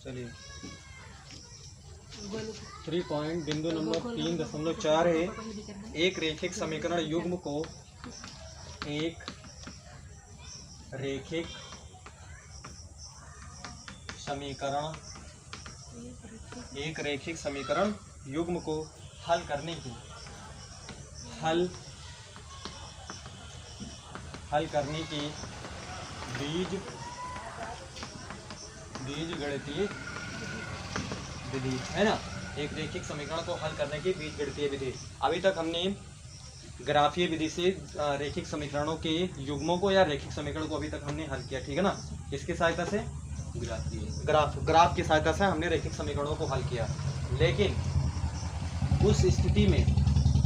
चलिए 3 पॉइंट बिंदु नंबर 3.4 है। एक रैखिक समीकरण युग्म को एक रैखिक समीकरण युग्म को हल करने की बीजगणितीय विधि है ना। एक रैखिक समीकरण को हल करने की बीजगणितीय विधि। अभी तक हमने ग्राफीय विधि से रैखिक समीकरणों के युग्मों को या रैखिक समीकरण को अभी तक हमने हल किया, ठीक है ना। किसकी सहायता से? ग्राफ की सहायता से हमने रैखिक समीकरणों को हल किया। लेकिन उस स्थिति में,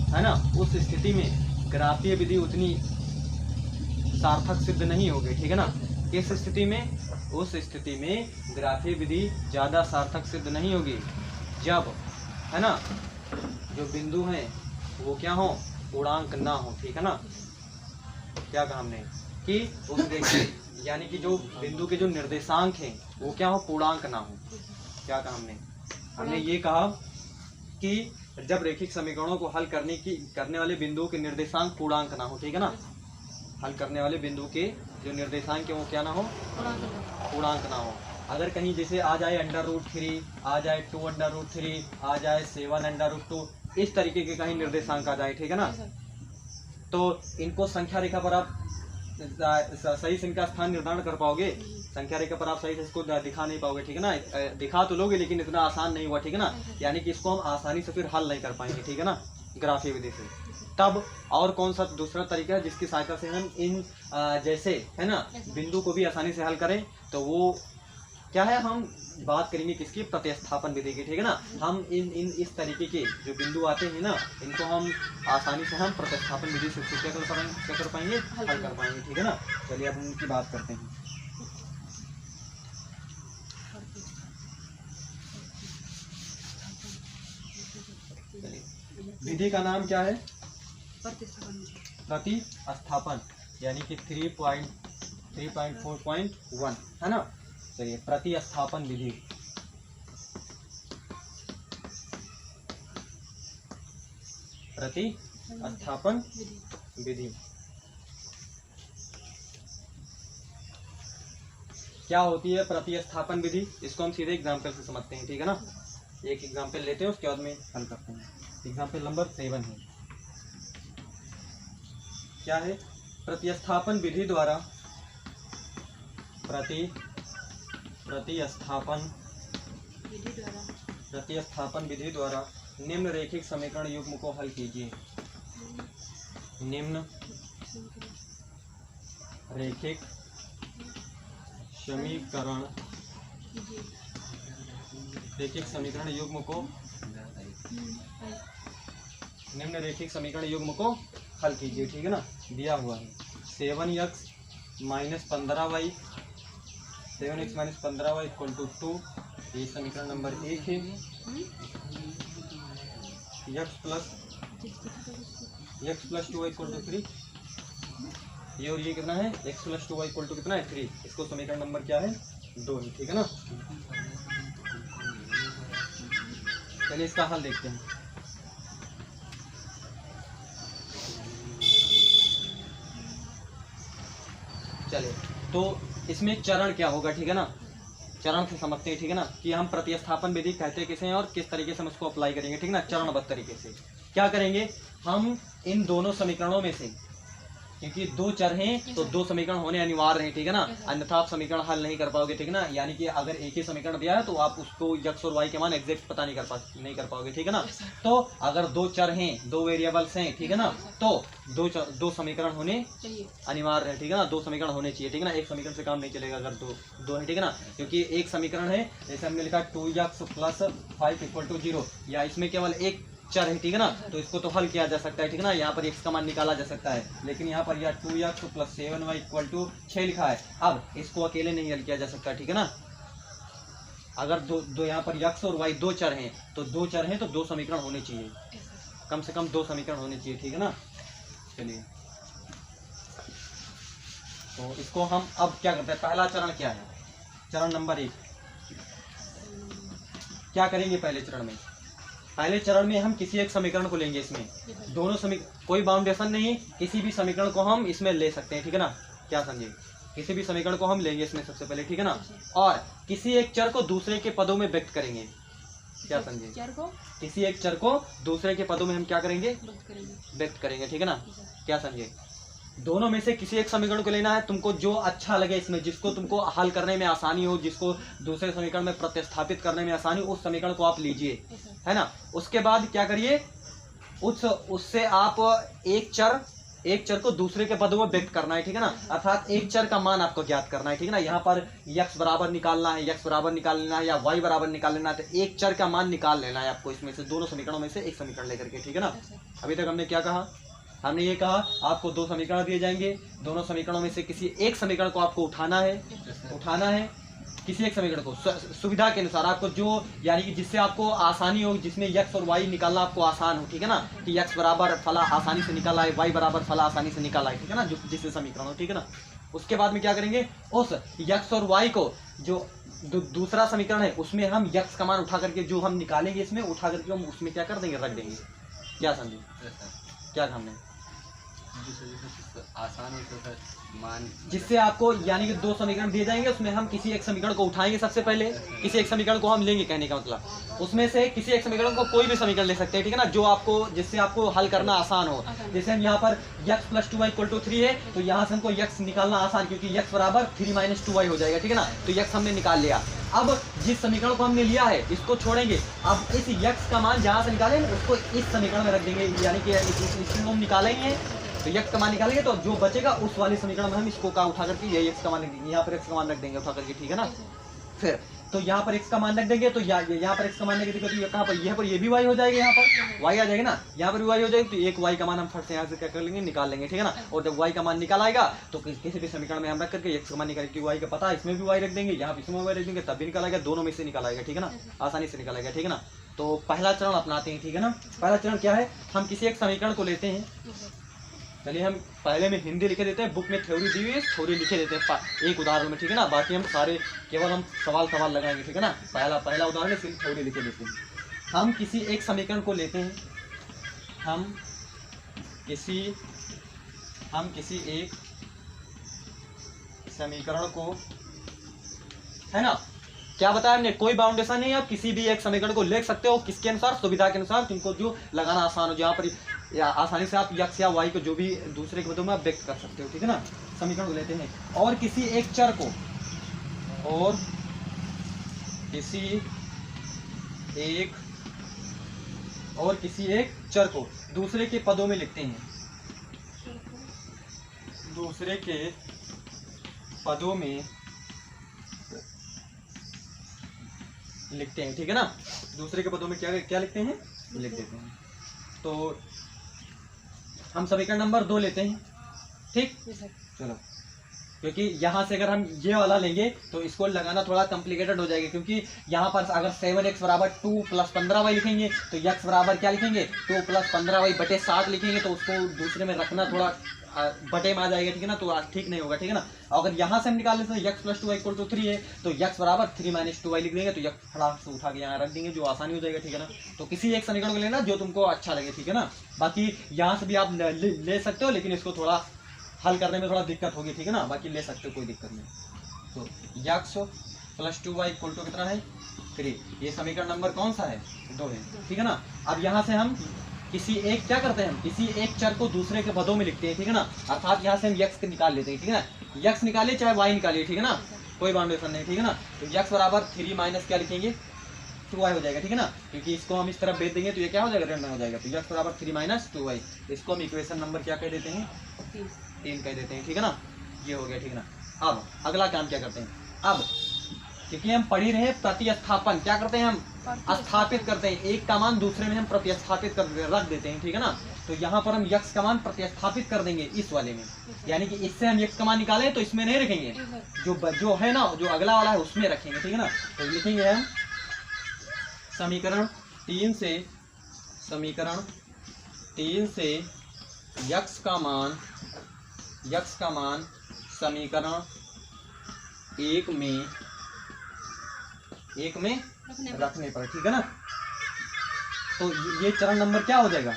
है ना, उस स्थिति में ग्राफीय विधि उतनी सार्थक सिद्ध नहीं होगी, ठीक है ना। किस स्थिति में? उस स्थिति में ग्राफीय विधि ज़्यादा सार्थक सिद्ध नहीं होगी जब, है ना, जो बिंदु हैं वो क्या हो? पूर्णांक ना हो, ठीक है ना। क्या कहा हमने कि उस रैखिक यानी कि जो बिंदु के जो निर्देशांक हैं वो क्या हो? पूर्णांक ना हो। क्या कहा हमने ये कहा कि जब रैखिक समीकरणों को हल करने वाले बिंदुओं के निर्देशांक पूर्णांक ना हो, ठीक है ना। हल करने वाले बिंदु के जो निर्देशांक है वो क्या ना हो? पूर्णांक ना हो। अगर कहीं जैसे आ जाए √3, आ जाए 2√3, आ जाए 7√2, इस तरीके के कहीं निर्देशांक आ जाए, ठीक है ना, तो इनको संख्या रेखा पर आप सही से इनका स्थान निर्धारण कर पाओगे? संख्या रेखा पर आप सही से इसको दिखा नहीं पाओगे, ठीक है ना। दिखा तो लोगे लेकिन इतना आसान नहीं हुआ, ठीक है ना। यानी कि इसको हम आसानी से फिर हल नहीं कर पाएंगे, ठीक है ना, ग्राफीय विधि से। तब और कौन सा दूसरा तरीका है जिसकी सहायता से हम इन जैसे, है ना, बिंदु को भी आसानी से हल करें? तो वो क्या है? हम बात करेंगे किसकी? प्रतिस्थापन विधि की, ठीक है ना। हम इन इस तरीके के जो बिंदु आते हैं ना, इनको हम आसानी से हम प्रतिस्थापन विधि से क्या कर पाएंगे? हल कर पाएंगे, ठीक है ना। चलिए अब उनकी बात करते हैं। विधि का नाम क्या है? प्रतिस्थापन, यानी कि 3.4.1 है ना। चलिए प्रतिस्थापन विधि। प्रतिस्थापन विधि क्या होती है? प्रतिस्थापन विधि इसको हम सीधे एग्जाम्पल से समझते हैं, ठीक है ना। एक एग्जाम्पल लेते हैं, उसके बाद में हल करते हैं। एग्जाम्पल नंबर 7 है। क्या है? प्रतिस्थापन विधि द्वारा प्रतिस्थापन विधि द्वारा निम्न रैखिक समीकरण युग्म को हल कीजिए। निम्न रैखिक समीकरण युग्म को हल कीजिए, ठीक है ना। दिया हुआ है 7x - 15y = 2, ये समीकरण नंबर 1 है। x + 2y = 3, ये और ये कितना है? x + 2y = कितना है? 3। इसको समीकरण नंबर क्या है? 2 है, ठीक है ना। चलिए इसका हल देखते हैं। चलिए तो इसमें चरण क्या होगा, ठीक है ना। चरण से समझते हैं, ठीक है ना, कि हम प्रतिस्थापन विधि कहते किसे हैं और किस तरीके से हम उसको अप्लाई करेंगे, ठीक है ना। चरणबद्ध तरीके से क्या करेंगे? हम इन दोनों समीकरणों में से, क्योंकि दो चर हैं तो दो समीकरण होने अनिवार्य हैं, ठीक है ना, अन्यथा आप समीकरण हल नहीं कर पाओगे, ठीक है ना। यानी कि अगर एक ही समीकरण दिया है तो आप उसको x और y के मान एग्जैक्ट पता नहीं कर पाओगे, ठीक है ना। तो अगर दो चर हैं, दो वेरिएबल्स हैं, ठीक है ना, तो दो समीकरण होने अनिवार्य है, ठीक है ना। दो समीकरण होने चाहिए, ठीक है ना। एक समीकरण से काम नहीं चलेगा अगर दो है, ठीक है ना। क्योंकि एक समीकरण है, जैसे हमने लिखा 2x + 5 = 0, या इसमें केवल एक चर है, ठीक है ना, तो इसको तो हल किया जा सकता है, ठीक है ना। यहाँ पर x का मान निकाला जा सकता है, लेकिन यहाँ पर यह 2x + 7y = 6 लिखा है। अब इसको अकेले नहीं हल किया जा सकता, ठीक है ना। अगर दो यहाँ पर x और y दो चर हैं तो दो समीकरण होने चाहिए, कम से कम दो समीकरण होने चाहिए, ठीक है ना। चलिए तो इसको हम अब क्या करते हैं? पहला चरण क्या है? चरण नंबर 1 क्या करेंगे? पहले चरण में हम किसी एक समीकरण को लेंगे। इसमें दोनों कोई बाउंडेशन नहीं, किसी भी समीकरण को हम इसमें ले सकते हैं, ठीक है ना? क्या समझे? किसी भी समीकरण को हम लेंगे इसमें सबसे पहले, ठीक है ना? और किसी एक चर को दूसरे के पदों में व्यक्त करेंगे। क्या समझे? किसी एक चर को दूसरे के पदों में हम क्या करेंगे? व्यक्त करेंगे, ठीक है ना? क्या समझे? दोनों में से किसी एक समीकरण को लेना है, तुमको जो अच्छा लगे इसमें, जिसको तुमको हल करने में आसानी हो, जिसको दूसरे समीकरण में प्रतिस्थापित करने में आसानी हो, उस समीकरण को आप लीजिए, है ना? उसके बाद क्या करिए? उससे आप एक चर को दूसरे के पदों में व्यक्त करना है, ठीक है ना? अर्थात एक चर का मान आपको ज्ञात करना है, ठीक है ना? यहाँ पर x बराबर निकालना है, x बराबर निकाल लेना है या y बराबर निकाल लेना है, तो एक चर का मान निकाल लेना है आपको इसमें से, दोनों समीकरणों में से एक समीकरण लेकर के, ठीक है ना? अभी तक हमने क्या कहा? हमने ये कहा आपको दो समीकरण दिए जाएंगे, दोनों समीकरणों में से किसी एक समीकरण को आपको उठाना है किसी एक समीकरण को सुविधा के अनुसार, आपको जो यानी कि जिससे आपको आसानी हो, जिसमें x और y निकालना आपको आसान हो, ठीक है ना? कि x बराबर फला आसानी से निकाला है, y बराबर फला आसानी से निकाला है, ठीक है ना? जिससे समीकरण हो, ठीक है ना? उसके बाद में क्या करेंगे? उस x और y को जो दूसरा समीकरण है उसमें हम x का मान उठा करके जो हम निकालेंगे इसमें उठा करके हम उसमें क्या कर देंगे? रख देंगे। क्या समझे? क्या हमने आसान हो मान, जिससे आपको यानी कि दो समीकरण दिए जाएंगे, उसमें हम किसी एक समीकरण को उठाएंगे। सबसे पहले किसी एक समीकरण को हम लेंगे, कहने का मतलब उसमें से किसी एक समीकरण को कोई भी समीकरण ले सकते हैं, ठीक है ना? जो आपको जिससे आपको हल करना आसान हो। जैसे हम यहाँ पर x + 2y = 3 है, तो यहाँ से हमको x निकालना आसान, क्योंकि x बराबर 3 - 2y हो जाएगा, ठीक है ना? तो x हमने निकाल लिया। अब जिस समीकरण को हमने लिया है इसको छोड़ेंगे, अब इस x का मान जहाँ से निकालें उसको इस समीकरण में रख देंगे, यानी कि इसको हम निकालेंगे तो x का मान निकालेंगे, तो जो बचेगा उस वाले समीकरण में हम इसको का उठा करके ये x का मान रख देंगे, यहाँ पर x का मान रख देंगे उठा करके, ठीक है ना? फिर तो यहाँ पर x का मान रख देंगे, तो यहाँ पर x का मान रख देंगे, तो ये कहाँ पर? यहाँ पर ये भी y हो जाएगा, यहाँ पर y आ जाएगा ना, यहाँ पर भी y हो जाएगी, तो एक y का मान हम फट से यहाँ से क्या कर लेंगे? निकाल लेंगे, ठीक है ना? और जब y का मान निकाल आएगा तो किसी भी समीकरण में हम रख करके x का मान निकाल, y का पता है इसमें भी y रख देंगे, यहाँ इसमें y रख देंगे, तब भी निकाल आएगा, दोनों में से निकाल आएगा, ठीक है ना? आसानी से निकाल आएगा, ठीक है ना? तो पहला चरण अपनाते हैं, ठीक है ना? पहला चरण क्या है? हम किसी एक समीकरण को लेते हैं। चलिए हम पहले में हिंदी लिखे देते हैं, बुक में थ्योरी दी हुई है, थ्योरी लिखे देते हैं एक उदाहरण में, ठीक है ना? बाकी हम सारे केवल हम सवाल लगाएंगे, ठीक है ना? पहला उदाहरण है, सिर्फ थ्योरी लिखे देते हैं। हम किसी एक समीकरण को लेते हैं, हम किसी एक समीकरण को, है ना? क्या बताया हमने? कोई बाउंडेशन नहीं है, आप किसी भी एक समीकरण को ले सकते हो, किसके अनुसार? सुविधा के अनुसार, तुमको जो लगाना आसान हो, जहाँ पर या आसानी से आप x या y को जो भी दूसरे के पदों में आप व्यक्त कर सकते हो, ठीक है ना? समीकरण को लेते हैं और किसी एक चर को दूसरे के पदों में लिखते हैं, दूसरे के पदों में लिखते हैं, ठीक है ना? दूसरे के पदों में क्या लिखते हैं? लिख देते हैं। तो हम समीकरण नंबर 2 लेते हैं, ठीक? चलो, क्योंकि यहाँ से अगर हम ये वाला लेंगे तो इसको लगाना थोड़ा कॉम्प्लिकेटेड हो जाएगा, क्योंकि यहाँ पर अगर 7x बराबर 2 + 15y लिखेंगे तो x बराबर क्या लिखेंगे? 2 + 15y बटे 7 लिखेंगे, तो उसको दूसरे में रखना थोड़ा बटे में आ जाएगा, ठीक है ना? तो ठीक नहीं होगा, ठीक है ना? अगर यहाँ से हम निकाल लेते हैं x + 2y = 3 है, तो x बराबर 3 - 2y लिख देंगे, तो x फटाक से उठा के यहाँ रख देंगे, जो आसानी हो जाएगा, ठीक है ना? तो किसी एक समीकरण को लेना जो तुमको अच्छा लगे, ठीक है ना? बाकी यहाँ से भी आप ले सकते हो, लेकिन इसको थोड़ा हल करने में थोड़ा दिक्कत होगी, ठीक है ना? बाकी ले सकते हो, कोई दिक्कत नहीं। तो x + 2y = कितना है? 3। ये समीकरण नंबर कौन सा है? 2 है, ठीक है ना? अब यहाँ से हम किसी एक क्या करते हैं? हम किसी एक चर को दूसरे के पदों में लिखते हैं, ठीक है ना? अर्थात यहाँ से हम x निकाल लेते हैं, ठीक है ना? x निकालिए चाहे y निकालिए, ठीक है ना? कोई बाउंडेशन नहीं, ठीक है ना? तो x बराबर 3 - क्या लिखेंगे? 2y हो जाएगा, ठीक है ना? क्योंकि इसको हम इस तरफ भेज देंगे तो ये क्या हो जाएगा? ऋण में हो जाएगा। तो x बराबर 3 - 2y, इसको हम इक्वेशन नंबर क्या कह देते हैं? 3 कह देते हैं, ठीक है ना? ये हो गया, ठीक है ना? अब अगला काम क्या करते हैं? अब क्योंकि हम पढ़ ही रहे हैं प्रतिस्थापन, क्या करते हैं? हम स्थापित करते हैं, एक का मान दूसरे में हम प्रतिस्थापित कर रख देते हैं, ठीक है ना? तो यहाँ पर हम x का मान प्रतिस्थापित कर देंगे इस वाले में, यानी कि इससे हम x का मान निकालें तो इसमें नहीं रखेंगे, जो है ना, जो अगला वाला है उसमें रखेंगे, ठीक है ना? तो लिखेंगे हम समीकरण 3 से x का मान समीकरण 1 में 1 में रखने पर, ठीक है ना। तो ये चरण नंबर क्या हो जाएगा,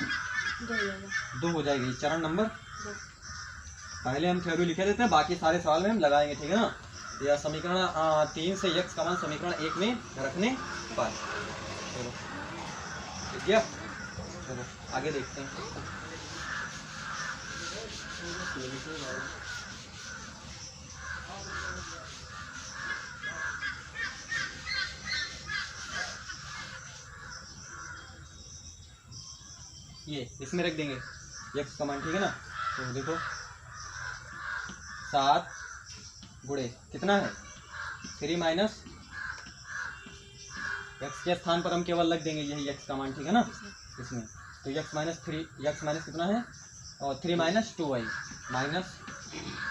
2 हो जाएगी, चरण नंबर 2। पहले हम थ्योरी लिखे देते हैं, बाकी सारे सवाल में हम लगाएंगे, ठीक है ना। यह समीकरण 3 से x का मान समीकरण 1 में रखने पर। चलो ठीक है, चलो आगे देखते हैं। ये इसमें रख देंगे x का मान, ठीक है ना। तो देखो 7 गुणे कितना है 3 माइनस x के स्थान पर हम केवल रख देंगे यही x का मान, ठीक है ना। इसमें तो x माइनस कितना है, और 3 minus 2y minus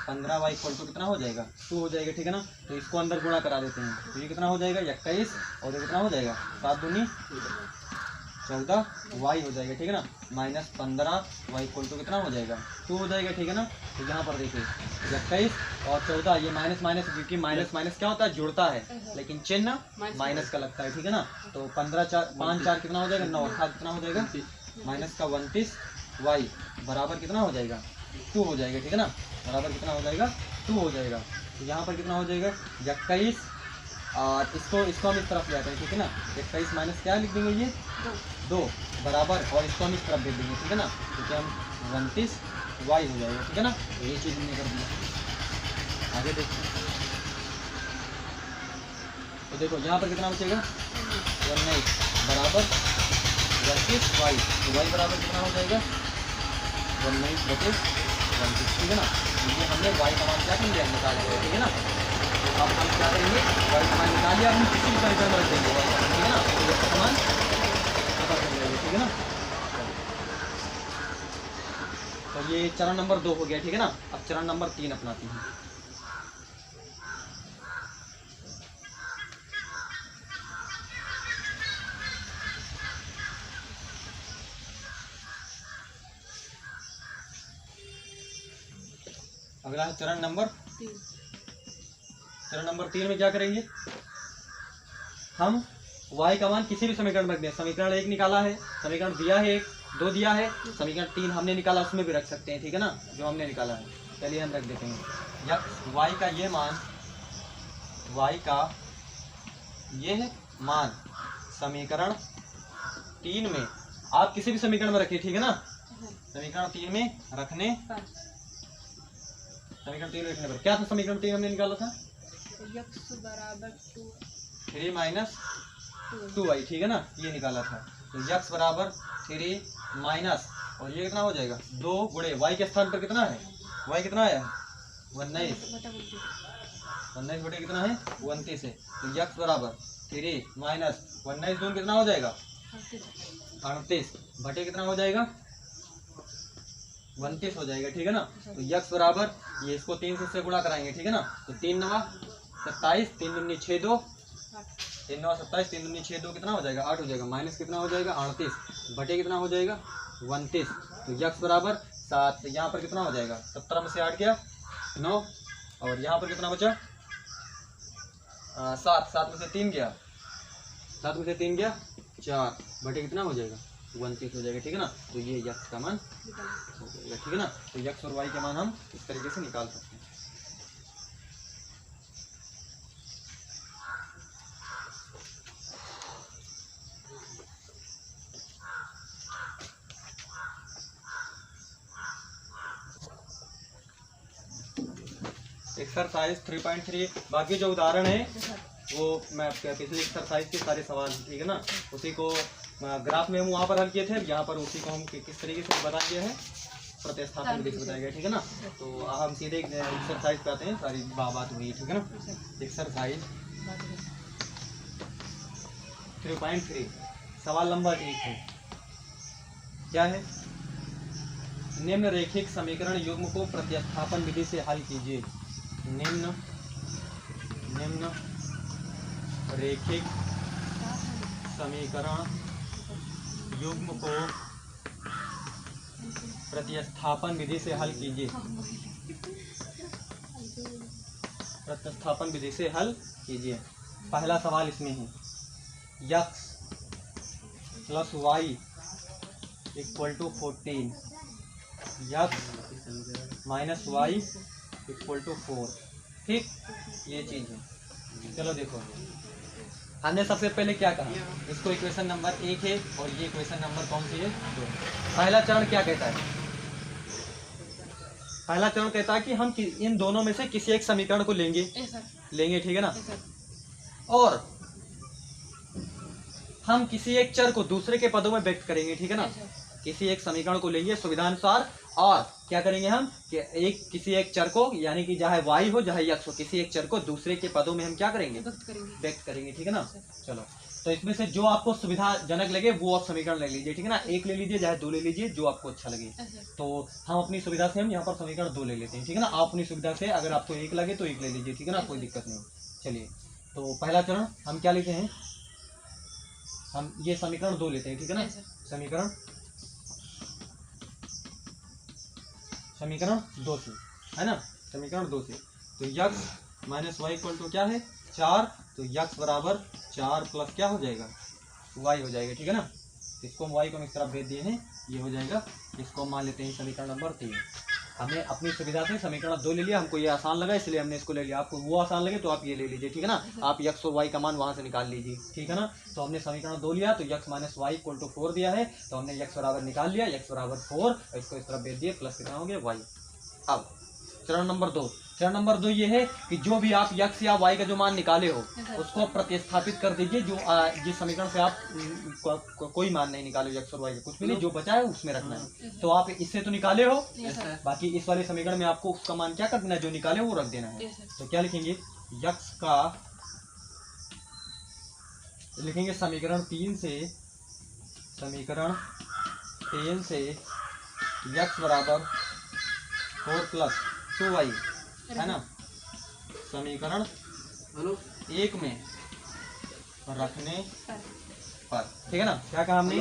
15y equal to कितना हो जाएगा 2 हो जाएगा, ठीक है ना। तो इसको अंदर गुणा करा देते हैं, तो ये कितना हो जाएगा 21, और ये कितना हो जाएगा 7 दूनी 14y हो जाएगा, ठीक है ना। माइनस 15y इक्वल टू कितना हो जाएगा 2 हो जाएगा, ठीक है ना। तो यहाँ पर देखिए 21 और 14, ये माइनस माइनस, क्योंकि माइनस माइनस क्या होता है जुड़ता है, लेकिन चिन्ह माइनस का लगता है, ठीक है ना। तो 5 4 कितना हो जाएगा 9, अर्थात कितना हो जाएगा माइनस का 29y बराबर कितना हो जाएगा 2 हो जाएगा, ठीक है ना। बराबर कितना हो जाएगा 2 हो जाएगा। तो यहाँ पर कितना हो जाएगा 21, और इसको हम इस तरफ ले आते हैं, ठीक है ना। 21 माइनस क्या लिख देंगे, ये 2 बराबर, और इसको हम इस तरफ दे देंगे, ठीक है ना। क्योंकि हम 29y हो जाएगा, ठीक है ना। तो ये चीज़ हमने कर दिया। आगे देखते हैं, तो देखो यहाँ पर कितना बचेगा 19 बराबर 21y, तो y बराबर कितना हो जाएगा 19 बचे 29, ठीक है ना। ये हमने y का मान क्या कर लिया निकाल लिया, ठीक है ना। तो अब हम क्या करेंगे y का मान निकाल लिया, हम किसी भी समीकरण में रख देंगे y का मान, ठीक है ना। तो y का मान पता चल जाएगा, ठीक है ना। तो ये चरण नंबर 2 हो गया, ठीक है ना। अब चरण नंबर 3 अपनाते हैं। अगला है चरण नंबर 3। चरण नंबर 3 में क्या करेंगे, हम y का मान किसी भी समीकरण में रख दें। समीकरण 1 निकाला है, समीकरण दिया है 1 2 दिया है, समीकरण 3 हमने निकाला, उसमें भी रख सकते हैं, ठीक है ना, जो हमने निकाला है। चलिए हम रख देते हैं y का ये मान, y का ये मान समीकरण 3 में, आप किसी भी समीकरण में रखिए, ठीक है ना। समीकरण 3 में रखने, समीकरण 3 में रखने पर क्या था, समीकरण 3 हमने निकाला था x बराबर 3 माइनस 2y, ठीक है ना, ये निकाला था। तो x बराबर 3 माइनस, और ये कितना हो जाएगा 2 गुणे y के स्थान पर कितना है, y कितना आया 19 बटे कितना है 29 है। तो x बराबर 3 माइनस 19 दून कितना हो जाएगा 38 बटे कितना हो जाएगा 29 हो जाएगा, ठीक है ना। तो x बराबर, ये इसको 3 से इससे गुणा कराएंगे, ठीक है ना। तो 3 9 27, 3 दूनी 6 2, 3 9 27, 3 दूनी 6 2 कितना हो जाएगा 8 हो जाएगा, माइनस कितना हो जाएगा 38 बटे कितना हो जाएगा 29। तो x बराबर 7, यहाँ पर कितना हो जाएगा 17 में से 8 गया 9, और यहाँ पर कितना बचा 7 में से 3 गया 4 बटे कितना हो जाएगा 29 हो जाएगा, ठीक है ना। तो ये x का मान हो जाएगा, ठीक है ना। तो x और y के मान हम इस तरीके से निकाल सकते हैं। एक्सरसाइज 3.3, बाकी जो उदाहरण है वो मैं पिछले एक्सरसाइज के सारे सवाल, ठीक है ना, उसी को ग्राफ में हम वहाँ पर हल किए थे, यहाँ पर उसी को हम किस तरीके से बता दिया है, प्रतिस्थापन विधि से बताया गया, ठीक है ना। तो हम सीधे एक्सरसाइज पे आते हैं, सारी बात हुई, ठीक है ना। एक्सरसाइज 3.3 सवाल नंबर 1 है, क्या है, निम्न रैखिक समीकरण युग्म को प्रतिस्थापन विधि से हल कीजिए। निम्न रैखिक समीकरण युग्म को प्रतिस्थापन विधि से हल कीजिए। प्रतिस्थापन विधि से हल कीजिए। पहला सवाल इसमें है x plus y equal to 14, x minus y equal to 4। ठीक, ये चीज़ है। चलो देखो, हमने सबसे पहले क्या कहा, इसको इक्वेशन नंबर 1 है और ये इक्वेशन नंबर कौन सी है, 2। पहला चरण क्या कहता है, पहला चरण कहता है कि हम इन दोनों में से किसी एक समीकरण को लेंगे, ठीक है ना, और हम किसी एक चर को दूसरे के पदों में व्यक्त करेंगे, ठीक है ना। किसी एक समीकरण को लेंगे सुविधानुसार और क्या करेंगे हम कि किसी एक चर को, यानी कि चाहे y हो चाहे x हो, किसी एक चर को दूसरे के पदों में हम क्या करेंगे, व्यक्त करेंगे, ठीक है ना। चलो, तो इसमें से जो आपको सुविधाजनक लगे वो आप समीकरण ले लीजिए, ठीक है ना। एक ले लीजिए चाहे 2 ले लीजिए, जो आपको अच्छा लगे। तो हम अपनी सुविधा से हम यहाँ पर समीकरण 2 ले लेते हैं, ठीक है ना। आप अपनी सुविधा से अगर आपको 1 लगे तो 1 ले लीजिए, ठीक है ना, कोई दिक्कत नहीं। चलिए, तो पहला चरण हम क्या लेते हैं, हम ये समीकरण 2 लेते हैं, ठीक है ना। समीकरण 2 से, है ना, समीकरण 2 से। तो x minus y equal to क्या है, 4। तो यक्स बराबर 4 प्लस क्या हो जाएगा, वाई हो जाएगा, ठीक है ना। इसको हम वाई को हम इस तरफ भेज दिए हैं, ये हो जाएगा। इसको मान लेते हैं समीकरण नंबर 3। हमने अपनी सुविधा से समीकरण 2 ले लिया, हमको ये आसान लगा इसलिए हमने इसको ले लिया। आपको वो आसान लगे तो आप ये ले लीजिए, ठीक है ना। आप यक्स और वाई का मान वहाँ से निकाल लीजिए, ठीक है ना। तो हमने समीकरण 2 लिया, तो x minus y equal to 4 दिया है, तो हमने यक्स बराबर निकाल लिया, यक्स बराबर 4, इसको इस तरफ भेज दिए, प्लस कितना हो गया, वाई। अब चरण नंबर 2 ये है कि जो भी आप यक्स या वाई का जो मान निकाले हो उसको प्रतिस्थापित कर दीजिए। जो जिस समीकरण से आप कोई मान नहीं निकाले यक्स और वाई का, कुछ भी नहीं, जो बचा है उसमें रखना है। तो आप इससे तो निकाले हो, बाकी इस वाले समीकरण में आपको उसका मान क्या कर देना है, जो निकाले वो रख देना है। तो क्या लिखेंगे, यक्स का लिखेंगे समीकरण 3 से यक्स बराबर 4 प्लस 2y, है ना, समीकरण 1 में रखने पर, ठीक है ना। क्या कहा हमने,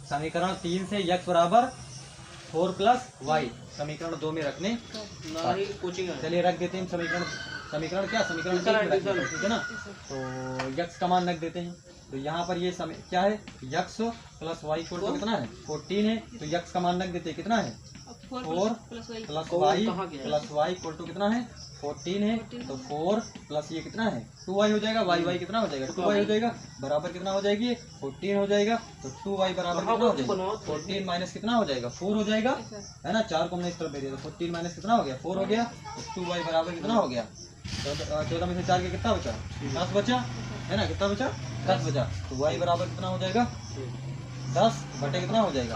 समीकरण 3 से यक्स बराबर 4 प्लस वाई समीकरण 2 में रखने पर। चलिए रख देते हैं समीकरण समीकरण 1 में रख देते हैं, ठीक है ना। तो यक्स का मान रख देते हैं। तो यहाँ पर ये क्या है, x plus y equal to कितना है, 14 है। तो यक्स का मान रख देते हैं, कितना है, 4 प्लस वाई इक्वल टू कितना है, 14 है। तो 4 प्लस ये कितना है, 2y हो जाएगा, वाई कितना हो जाएगा, 2y हो जाएगा, बराबर कितना हो जाएगी, 14 हो जाएगा। तो 2y बराबर कितना हो जाएगा, 14 माइनस कितना हो जाएगा, 4 हो जाएगा, है ना। 4 को हमने इस तरफ दे दिया, तो 14 माइनस कितना हो गया, 4 हो गया। तो 2y बराबर कितना हो गया, 14 में से 4 के कितना बचा, 10 बचा, है ना, कितना बचा, 10 बचा। तो y बराबर कितना हो जाएगा, 10 बटे कितना हो जाएगा,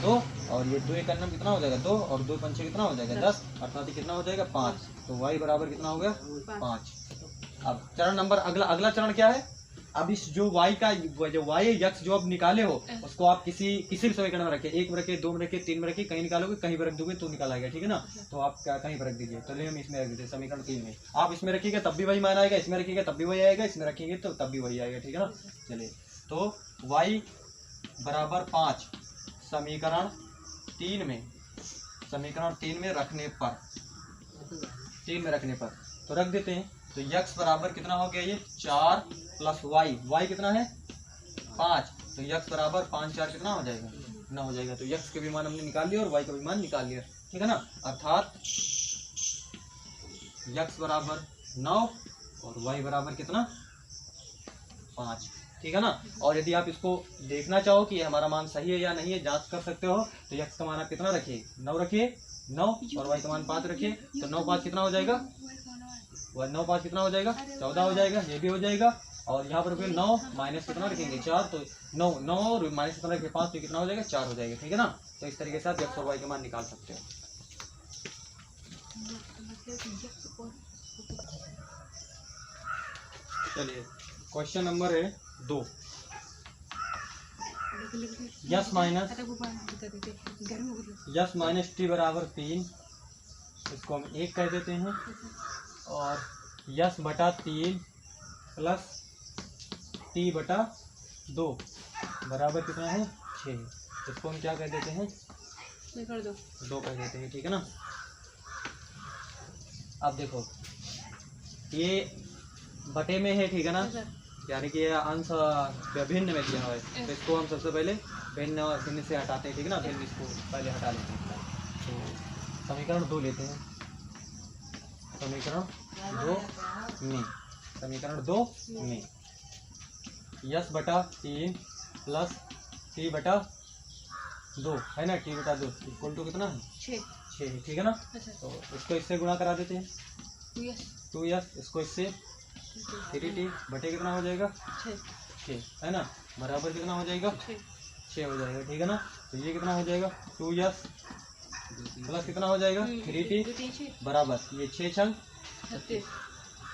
2, और ये 2 एक अन्नम कितना हो जाएगा, 2, और 2 पंचे कितना हो जाएगा, 10, अर्थात कितना हो जाएगा, 5। तो y बराबर कितना हो गया, 5। अब चरण नंबर अगला चरण क्या है, अब इस जो y का जो y यक्स जो अब निकाले हो उसको आप किसी भी समीकरण में रखिए, 1 में रखिए, 2 में रखिए, 3 में रखिए, कहीं निकालोगे, कहीं पर रख दोगे तो निकाल आएगा, ठीक है ना। तो आप कहीं पर रख दीजिए। तो हम इसमें रख देते हैं समीकरण 3 में। आप इसमें रखिएगा तब भी वही मान आएगा, इसमें रखिएगा तब भी वही आएगा, इसमें रखेंगे तो तब भी वही आएगा, ठीक है ना। चलिए, तो y बराबर 5 समीकरण 3 में रखने पर, 3 में रखने पर तो रख देते हैं। तो यक्स बराबर कितना हो गया, ये 4 प्लस वाई कितना है, 5। तो यक्स बराबर 5 4 कितना हो जाएगा, 9 हो जाएगा। तो यक्स के भी मान हमने निकाल लिया और वाई का भी मान निकाल लिया, ठीक है ना। अर्थात यक्स बराबर 9 और वाई बराबर कितना, 5, ठीक है ना। और यदि आप इसको देखना चाहो कि हमारा मान सही है या नहीं है, जांच कर सकते हो। तो यक्स का मान आप कितना रखिए, 9 रखिए, 9, और वाई का मान 5 रखिए। तो 9 5 कितना हो जाएगा, 9 5 कितना हो जाएगा, 14 हो जाएगा, ये भी हो जाएगा। और यहाँ पर 9 माइनस कितना रखेंगे, 4, तो 9 और माइनस कितना रखेंगे, 5, तो कितना हो जाएगा, 4 हो जाएगा, ठीक है ना। तो इस तरीके से आप यक्स और वाई के मान निकाल सकते हो। चलिए, क्वेश्चन नंबर है 2। यस माइनस टी बराबर 3, इसको हम 1 कह देते हैं। और यस बटा 3 प्लस टी बटा 2 बराबर कितना है, 6। इसको हम क्या कह देते हैं, 2 कह देते हैं, ठीक है ना। अब देखो, ये बटे में है, ठीक है ना, सर यानी कि ये अंश भिन्न में दिया हुआ है, तो इसको हम सबसे पहले भिन्न से हटाते हैं, ठीक है ना, भिन्न इसको पहले हटा लेते हैं। तो समीकरण 2 लेते हैं, समीकरण 2 में, समीकरण 2 में यस बटा 3 प्लस टी बटा 2 है ना, टी बटा 2 इक्वल टू कितना है 6, ठीक है ना। अच्छा तो इसको इससे गुणा करा देते हैं, 2s 2s, इसको इससे 3t बटे कितना हो जाएगा 6 है ना, बराबर कितना हो जाएगा 6 हो जाएगा, ठीक है ना। तो ये कितना हो जाएगा 2s प्लस कितना हो जाएगा 3t बराबर ये 6 छंग 36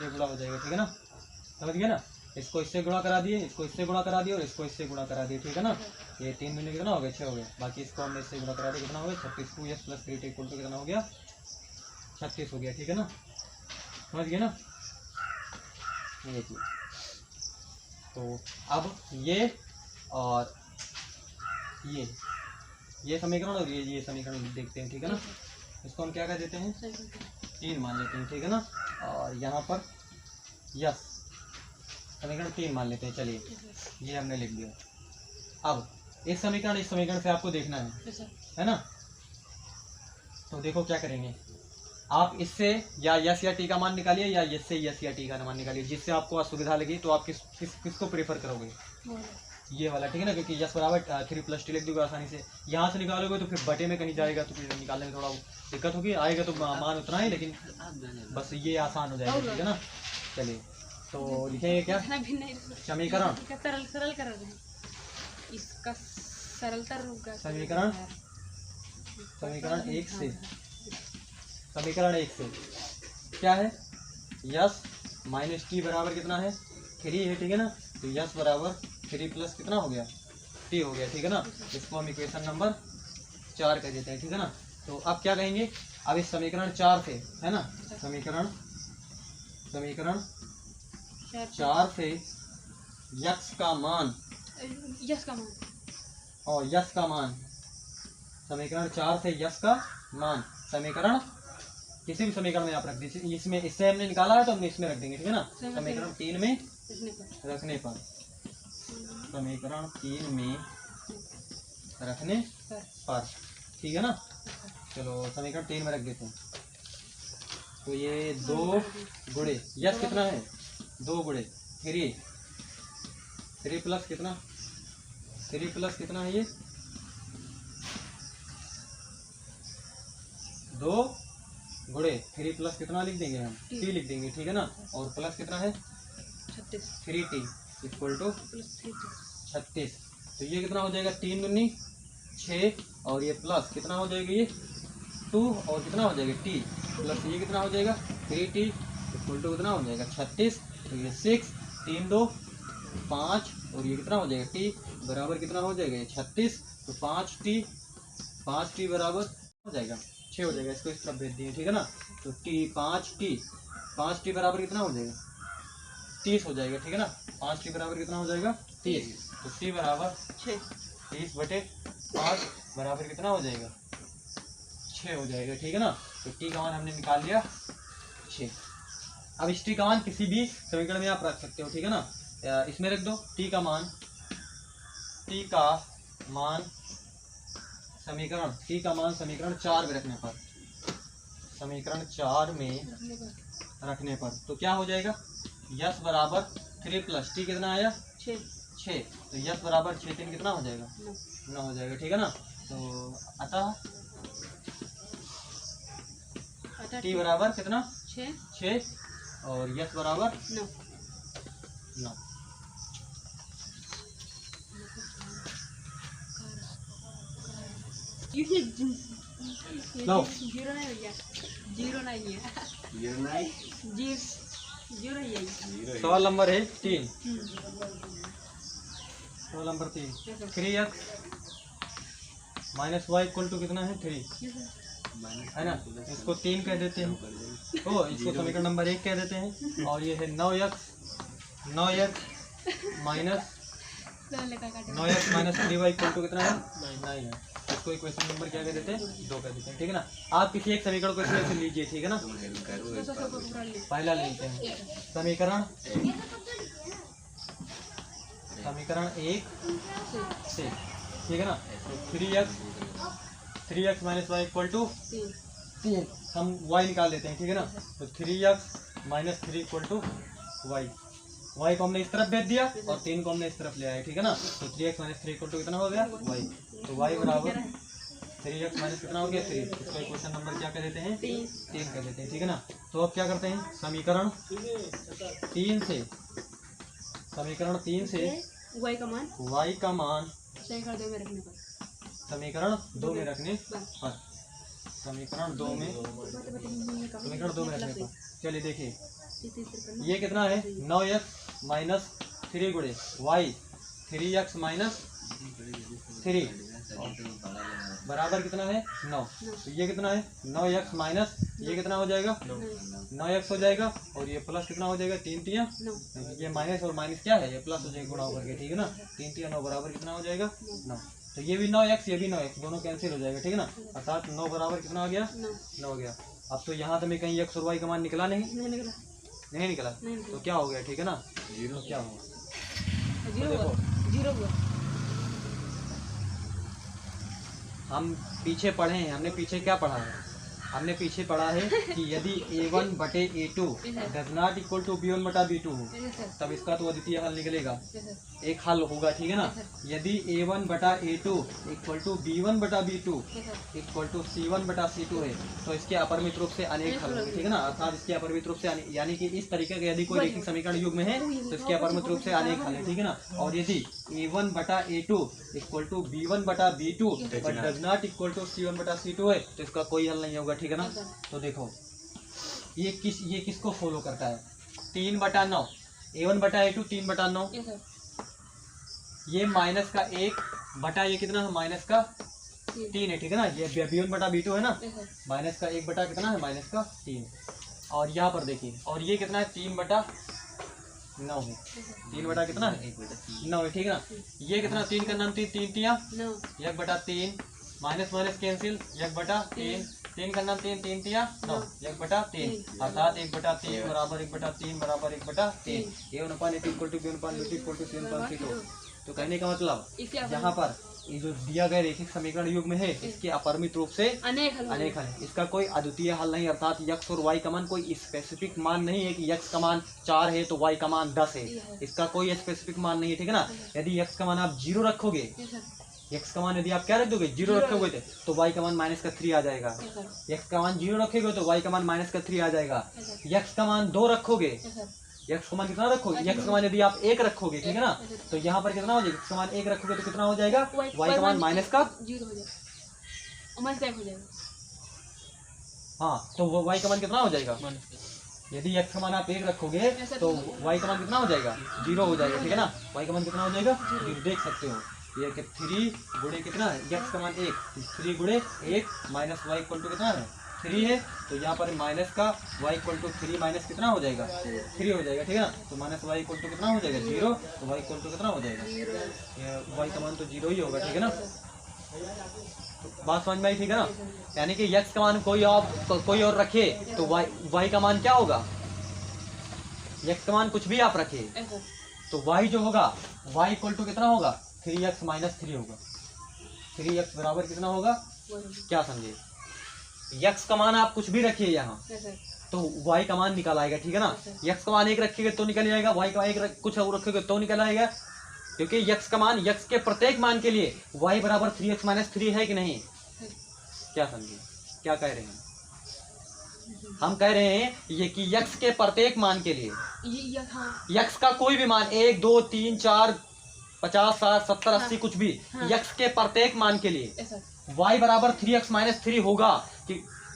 गुणा हो जाएगा, ठीक है ना, समझ गए ना। इसको इससे गुणा करा दिए, इसको इससे गुणा करा दिए और इसको इससे गुणा करा दिए, ठीक है ना। ये 3 मिनट कितना हो गया 6 हो गया, बाकी इसको हमने इससे गुणा करा दिया, कितना हो गया 36, 2s plus 3t equal to कितना हो गया 36 हो गया, ठीक है ना, समझ गए ना। ये चीज तो अब ये और ये समीकरण और ये समीकरण देखते हैं, ठीक है ना। इसको हम क्या कर देते हैं 3 मान लेते हैं, ठीक है ना। और यहाँ पर यस समीकरण 3 मान लेते हैं, चलिए ये हमने लिख दिया। अब इस समीकरण से आपको देखना है ना। तो देखो क्या करेंगे आप, इससे या यस या टी का मान निकालिए या इससे यस या टी का मान निकालिए, जिससे आपको असुविधा लगी तो आप किसको प्रेफर करोगे, ये वाला, ठीक है ना, क्योंकि यस बराबर 3 प्लस टी लिख दोगे आसानी से। यहाँ से निकालोगे तो फिर बटे में कहीं जाएगा तो फिर निकालने में थोड़ा दिक्कत होगी, आएगा तो मान उतना ही, लेकिन बस ये आसान हो जाएगा, ठीक है ना। चलिए तो लिखेंगे क्या समीकरण, सरल कर रहे हैं इसका सरलता रूप का समीकरण 1 से, समीकरण 1 से क्या है यस माइनस टी बराबर कितना है 3 है, ठीक है ना। तो यस बराबर 3 प्लस कितना हो गया टी हो गया, ठीक है ना। इसको हम इक्वेशन नंबर 4 कर देते हैं, ठीक है ना। तो अब क्या कहेंगे, अब इस समीकरण 4 से है ना, समीकरण 4 से यक्स का मान और यस का मान, समीकरण 4 से यस का मान, समीकरण किसी भी समीकरण में आप रख दीजिए, इसमें इससे हमने निकाला है तो हमने इसमें रख देंगे, ठीक है ना। समीकरण 3 में रखने पर, समीकरण 3 में रखने पर, ठीक है ना। चलो समीकरण 3 में रख देते हैं। तो ये 2 गुणे यस कितना है 2 गुणे 3 प्लस कितना 3 प्लस कितना है ये 2 गुणे 3 प्लस कितना लिख देंगे हम टी लिख देंगे, ठीक है ना। और प्लस कितना है 3t इक्वल टू 36। तो ये कितना हो जाएगा 3 दूनी 6 और ये प्लस कितना हो जाएगा ये 2 और कितना हो जाएगा t प्लस ये कितना हो जाएगा 3t इक्वल टू कितना हो जाएगा 36। तो ये 6 3 2 5 और ये कितना हो जाएगा t बराबर कितना हो जाएगा ये 36। तो 5t बराबर हो जाएगा 6 हो जाएगा, इसको इस तरफ भेज दिए, ठीक है ना। तो 5t बराबर कितना हो जाएगा 30 हो जाएगा, ठीक है ना। 5t बराबर कितना हो जाएगा 30। तो t बराबर 30 बटे 5 बराबर कितना हो जाएगा 6 हो जाएगा, ठीक है ना। तो t का मान हमने निकाल लिया 6। अब इस t का मान किसी भी समीकरण में आप रख सकते हो, ठीक है ना। इसमें रख दो t का मान समीकरण 4 में रखने पर, समीकरण 4 में रखने पर तो क्या हो जाएगा यस बराबर 3 प्लस टी कितना आया 6। तो यस बराबर 6 3 कितना हो जाएगा 9 हो जाएगा, ठीक है ना। तो अतः टी बराबर कितना 6 और यस बराबर 9। लो जीरो नहीं भैया, जीरो नहीं है, जीरो यही सवाल नंबर है 3, सवाल number 3 3x minus y equal to कितना है 3 है ना। इसको 3 कह देते हैं, तो इसको समीकरण नंबर 1 कह देते हैं। और ये है 9x minus 3y equal to कितना है 9 है। इसको इक्वेशन नंबर क्या कर देते हैं 2 कर देते हैं, ठीक है ना। आप किसी एक समीकरण को इसमें से लीजिए, ठीक है ना। पहला लेते हैं समीकरण 1 से, ठीक है ना। 3x minus y equal to 3, हम y निकाल देते हैं, ठीक है ना। तो 3x minus 3 equal to y, y को हमने इस तरफ भेज दिया और 3 को हमने इस तरफ ले आया, ठीक है ना। तो 3x माइनस 3 इक्वल टू कितना हो गया y, तो y बराबर 3x माइनस कितना हो गया 3। इसका इक्वेशन नंबर क्या कर देते हैं 3 कर देते हैं, ठीक है ना। तो अब क्या करते हैं समीकरण 3 से y का मान y का मान समीकरण 2 में रखने पर, समीकरण 2 में रखने पर, समीकरण 2 में रखने पर। चलिए देखिए ये कितना है 9x माइनस 3 गुणे y 3x माइनस 3 बराबर कितना है 9। तो ये कितना है 9x माइनस ये कितना हो जाएगा 9x हो जाएगा, और ये प्लस कितना हो जाएगा 3 तिया 9। ये माइनस और माइनस क्या है ये प्लस हो जाएगा गुणा होकर के, ठीक है ना। 3 तिया 9 बराबर कितना हो जाएगा 9। तो ये भी 9x ये भी 9x दोनों कैंसिल हो जाएगा, ठीक है ना। अर्थात 9 बराबर कितना हो गया 9 हो गया। अब तो यहाँ तो मैं कहीं x और y का मान निकला नहीं निकला, तो क्या हो गया, ठीक है ना, 0। क्या होगा जीरो। हम पीछे पढ़े हैं, हमने पीछे क्या पढ़ा है, हमने पीछे पढ़ा है कि यदि a1 बटे a2 does not equal to b1 बटा b2 हो तब इसका तो अद्वितीय हल निकलेगा, एक हल होगा, ठीक है ना। यदि a1 बटा a2 इक्वल टू b1 बटा b2 इक्वल टू c1 बटा c2 है तो इसके अपरिमित रूप से अनेक हल होंगे, ठीक है ना। अर्थात इसके अपरिमित रूप से यानी कि इस तरीके का यदि कोई रैखिक समीकरण युग्म है तो इसके अपरिमित रूप से अनेक हल है, ठीक है ना। और यदि a1 बटा a2 इक्वल टू b1 बटा b2 but does not equal to c1 बटा c2 है तो इसका कोई हल नहीं होगा, ठीक है ना। तो देखो ये किसको फॉलो करता है 3 बटा 9 a1 बटा a2 3 बटा 9, ये माइनस का 1 बटा ये कितना है माइनस का 3 है, ठीक है ना। ये b1 बटा b2 है ना, माइनस का 1 बटा कितना है माइनस का 3। और यहाँ पर देखिए और ये कितना है 3 बटा 9 है, 3 बटा कितना है 9 है, ठीक है ना। ये कितना 3 का नाम 3 तिया 1 बटा 3 माइनस माइनस कैंसिल 1 बटा 3 का नाम 3 तिया 9 1 बटा 3 अर्थात 1 बटा 3 बराबर 1 बटा 3 बराबर 1 बटा 3 a1/a2 equal to b1/b2 equal to c1/c2। तो कहने का मतलब यहाँ पर ये जो दिया गया रैखिक समीकरण युग्म है इसके अपरिमित रूप से अनेक हल है, इसका कोई अद्वितीय हल नहीं। अर्थात x और y का मान कोई स्पेसिफिक मान नहीं है कि x का मान 4 है तो y का मान 10 है, इसका कोई स्पेसिफिक मान नहीं है, ठीक है ना। यदि x का मान आप 0 रखोगे, x का मान यदि आप क्या रख दोगे 0 रखोगे तो y का मान माइनस का 3 आ जाएगा। x का मान 0 रखोगे तो y का मान माइनस का 3 आ जाएगा। x का मान 2 रखोगे, x का मान कितना रखोगे, x का मान यदि आप 1 रखोगे, ठीक है ना, तो यहाँ पर कितना हो जाएगा x का मान 1 रखोगे तो कितना हो जाएगा y का मान माइनस का 0 हो जाएगा। हाँ तो वो y का मान कितना हो जाएगा, यदि x का मान आप 1 रखोगे तो y का मान कितना हो जाएगा 0 हो जाएगा, ठीक है ना। y का मान कितना हो जाएगा 0, देख सकते हो ये कि 3 गुणे कितना है x का मान 1 3 गुणे 1 माइनस y इक्वल टू कितना है 3 है, तो यहाँ पर माइनस का y इक्वल टू 3 माइनस कितना हो जाएगा 3 हो जाएगा, ठीक है ना। तो माइनस y इक्वल टू कितना हो जाएगा 0, तो y इक्वल टू कितना हो जाएगा y का मान तो 0 ही होगा, ठीक है ना। तो बात समझ में आई, ठीक है ना। यानी कि x का मान कोई और रखे तो y का मान क्या होगा, x का मान कुछ भी आप रखे तो y जो होगा y इक्वल टू कितना होगा 3x माइनस 3 होगा। 3x बराबर कितना होगा, क्या समझे, x का मान आप कुछ भी रखिए यहाँ तो y का मान निकल आएगा, ठीक है ना। x का मान 1 रखिएगा तो निकल जाएगा, y का 1 कुछ और रखोगे तो निकल आएगा, क्योंकि x का मान x के प्रत्येक मान के लिए y बराबर 3x माइनस 3 है कि नहीं, क्या समझे, क्या कह रहे हैं हम कह रहे हैं ये कि x के प्रत्येक मान के लिए x का कोई भी मान 1 2 3 4 50 60 70 80 कुछ भी x के प्रत्येक मान के लिए y बराबर 3x माइनस 3 होगा, कि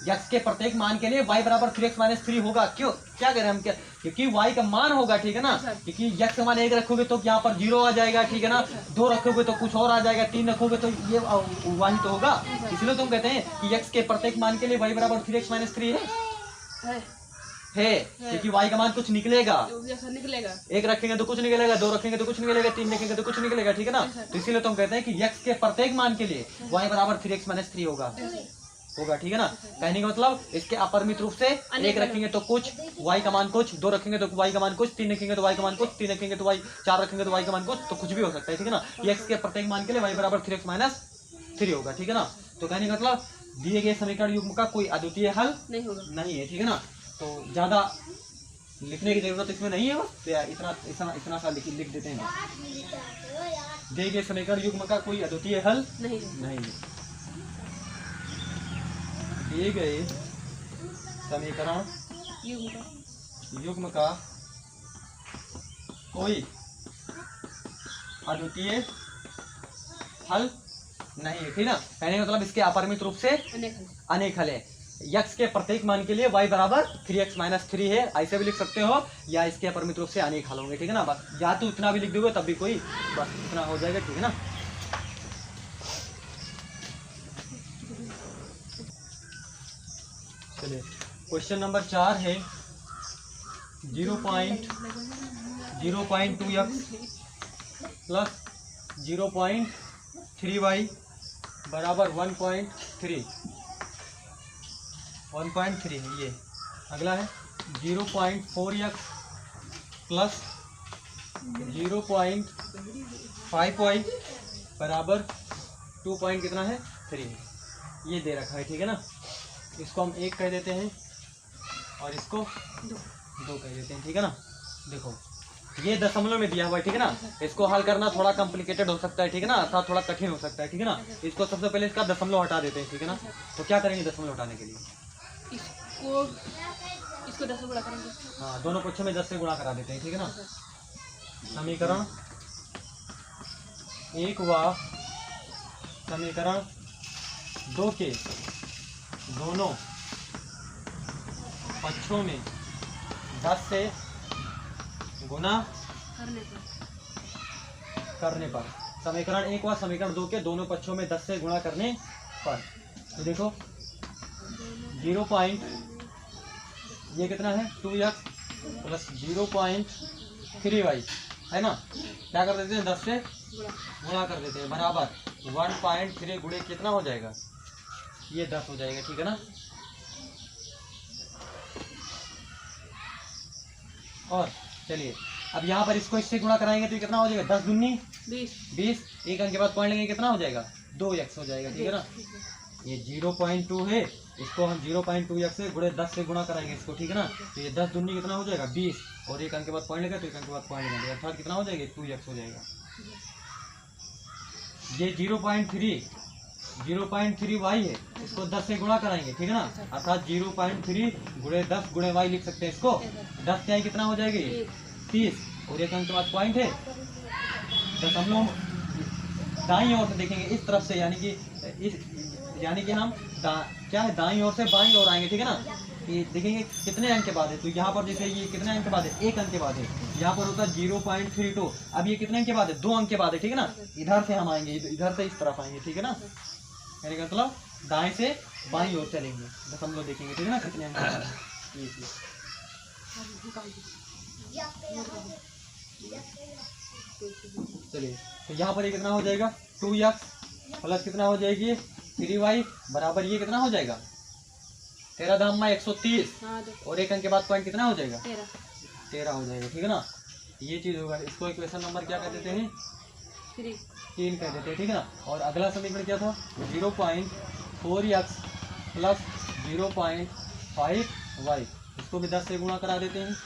x के प्रत्येक मान के लिए y बराबर 3x माइनस 3 होगा। क्यों क्या कह रहे हैं हम, क्या क्योंकि y का मान होगा, ठीक है ना। क्योंकि x का मान 1 रखोगे तो यहाँ पर 0 आ जाएगा, ठीक है ना। 2 रखोगे तो कुछ और आ जाएगा, 3 रखोगे तो ये वही तो होगा। इसलिए तुम कहते हैं कि x के प्रत्येक मान के लिए y बराबर 3x माइनस 3 है, है, क्योंकि y का मान कुछ निकलेगा। जैसा निकलेगा। एक रखेंगे तो कुछ निकलेगा, दो रखेंगे तो कुछ निकलेगा, तीन रखेंगे तो कुछ निकलेगा, ठीक है ना। तो इसीलिए तो हम कहते हैं कि x के प्रत्येक मान के लिए y बराबर 3x - 3 होगा, ठीक है ना। कहने का मतलब इसके अपरिमित रूप से एक रखेंगे तो कुछ, y का मान कुछ, दो रखेंगे तो y का मान कुछ, तीन रखेंगे तो y का मान कुछ, तीन रखेंगे तो y, चार रखेंगे तो y का मान कुछ, तो कुछ भी हो सकता है, ठीक है ना। x के प्रत्येक मान के लिए y बराबर 3x - 3 होगा, ठीक है ना। तो कहने का मतलब दिए गए समीकरण युग्म का कोई अद्वितीय हल नहीं है, ठीक है ना। तो ज्यादा लिखने की जरूरत इसमें नहीं है, बस इतना इतना इतना सा लिख देते हैं। दिए गए समीकरण युग्म का कोई अद्वितीय हल नहीं है। दिए गए समीकरण युग्म का कोई अद्वितीय हल नहीं है, ठीक ना। कहने का मतलब इसके अपरिमित रूप से अनेक हल है। x के प्रत्येक मान के लिए y बराबर 3x - 3 है, ऐसे भी लिख सकते हो, या इसके अपरिमित रूप से अनेक हल होंगे, ठीक है ना। बस या तो इतना भी लिख दोगे तब भी कोई, बस इतना हो जाएगा, ठीक है ना। चलिए क्वेश्चन नंबर 4 है 0.2x प्लस 0.3y बराबर 1.3 है ये। अगला है 0.4x प्लस 0.5y बराबर 2 पॉइंट कितना है 3, ये दे रखा है, ठीक है ना। इसको हम 1 कह देते हैं और इसको 2 कह देते हैं, ठीक है ना। देखो ये दशमलव में दिया हुआ है, ठीक है ना। इसको हल करना थोड़ा कॉम्प्लिकेटेड हो सकता है, ठीक है ना, अर्थात थोड़ा कठिन हो सकता है, ठीक है ना। इसको सबसे पहले इसका दशमलव हटा देते हैं, ठीक है ना। तो क्या करेंगे दशमलव हटाने के लिए? इसको 10 से गुणा करेंगे। हाँ, दोनों पक्षों में 10 से गुणा करा देते हैं, ठीक है ना। समीकरण 1 व समीकरण 2 के दोनों पक्षों में 10 से गुना करने पर, समीकरण 1 व समीकरण 2 के दोनों पक्षों में 10 से गुणा करने पर, तो देखो 0 पॉइंट ये कितना है 2x प्लस 0.3y है ना। क्या कर देते हैं 10 से गुणा कर देते हैं, बराबर 1.3 गुणे कितना हो जाएगा, ये 10 हो जाएगा, ठीक है ना। और चलिए अब यहाँ पर इसको इससे गुणा कराएंगे तो ये कितना हो जाएगा 10 दूनी 20, एक अंक के बाद पॉइंट लेंगे कितना हो जाएगा 2x हो जाएगा, ठीक है ना। ये 0.2 है, इसको हम 0.2x से गुणे 10 से गुणा कराएंगे इसको, ठीक है ना। तो ये 10 दूनी कितना हो जाएगा 20, और एक अंक के बाद पॉइंट लेगा तो एक अंक के बाद पॉइंट लेंगे, अर्थात कितना हो जाएगा 2x हो जाएगा। ये 0.3y है, इसको 10 से गुणा कराएंगे, ठीक है ना, अर्थात 0.3 गुणे 10 गुणे y लिख सकते हैं इसको। 10 क्या कितना हो जाएगा ये 30, और एक अंक के बाद पॉइंट है। दशमलव दाईं ओर से देखेंगे इस तरफ से, यानी कि हम क्या है दाईं ओर से बाईं ओर आएंगे, ठीक है ना। ये देखेंगे कितने अंक के बाद है, तो यहाँ पर जैसे ये कितने अंक के बाद है 1 अंक के बाद है, यहाँ पर होता है 0.32। अब ये कितने अंक के बाद है 2 अंक के बाद है, ठीक है ना। इधर से हम आएंगे, इधर से इस तरफ आएंगे, ठीक है ना। यानी कि मतलब दाएं से बाईं ओर चलेंगे, दशमलव देखेंगे, ठीक है ना कितने अंक के बाद है। चलिए तो यहाँ पर ये कितना हो जाएगा 2x प्लस कितना हो जाएगी 3y बराबर ये कितना हो जाएगा 13 दाम में 130, और एक अंक के बाद पॉइंट कितना हो जाएगा 13 हो जाएगा, ठीक है ना। ये चीज होगा, इसको इक्वेशन नंबर क्या कह देते हैं 3 कह देते हैं, ठीक है ना। और अगला समीकरण क्या था 0.4x प्लस 0.5y, इसको भी 10 से गुणा करा देते हैं,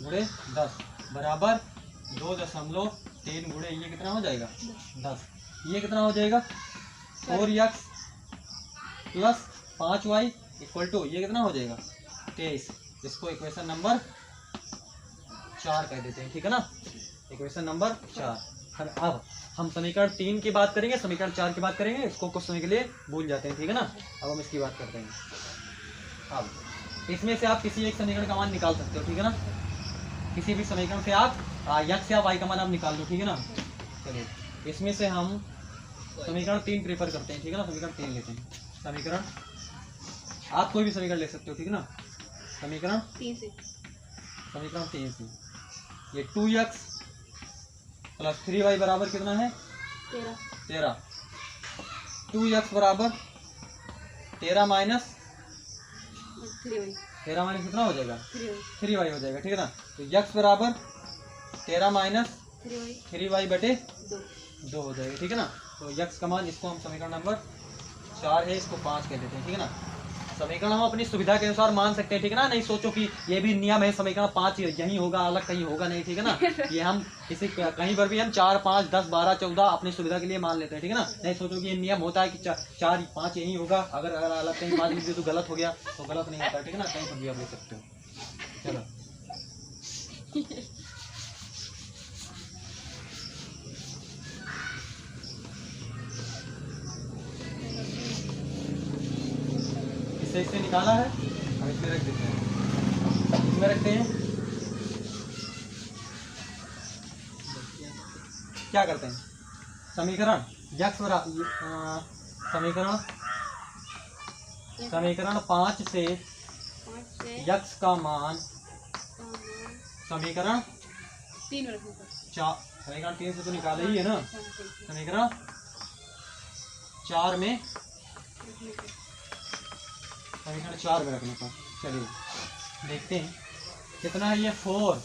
गुणे 10 बराबर 2.3 गुणे ये कितना हो जाएगा 10, ये कितना हो जाएगा 4x plus 5y equal to ये कितना हो जाएगा 23। इसको इक्वेशन नंबर 4 कह देते हैं, ठीक है ना, इक्वेशन नंबर 4। अब हम समीकरण 3 की बात करेंगे, समीकरण 4 की बात करेंगे, इसको कुछ समय के लिए भूल जाते हैं, ठीक है ना। अब हम इसकी बात करते हैं। अब इसमें से आप किसी एक समीकरण का मान निकाल सकते हो, ठीक है ना। किसी भी समीकरण से आप x या y का मान आप निकाल दो, ठीक है ना। चलिए इसमें से हम समीकरण 3 प्रेफर करते हैं, ठीक है ना। समीकरण 3 लेते हैं, समीकरण आप कोई भी समीकरण ले सकते हो, ठीक है ना। समीकरण 3 से समीकरण 3 से ये 2x प्लस 3y बराबर कितना है 13। 2x बराबर 13 माइनस 3y 13 माइनस कितना हो जाएगा 3y 3y हो जाएगा, ठीक है ना। तो x बराबर 13 माइनस 3y 3y बटे 2 2 हो जाएगा, ठीक है ना। तो x का मान, इसको हम समीकरण नंबर 4 है, इसको 5 कह देते हैं, ठीक है ना। समीकरण हम अपनी सुविधा के अनुसार मान सकते हैं, ठीक है ना। नहीं सोचो कि ये भी नियम है समीकरण 5 यही होगा, अलग कहीं होगा नहीं, ठीक है ना। ये हम किसी कहीं पर भी हम 4 5 10 12 14 अपनी सुविधा के लिए मान लेते हैं, ठीक है ना। नहीं सोचो कि ये नियम होता है कि 4 5 यही होगा, अगर अलग कहीं 5 लिख दिया तो गलत हो गया, तो गलत नहीं होता, ठीक है ना। कहीं पर भी आप लिख सकते हो। चलो इससे निकाला है, हम इसमें रख देते हैं, इसमें रखते हैं। क्या करते हैं, समीकरण समीकरण 5 से 5 से यक्स का मान समीकरण 3 रखने पर समीकरण 3 से तो निकाला ही है ना, समीकरण 4 में रखने पर समीकरण 4 में रखने पर। चलिए देखते हैं कितना है ये 4।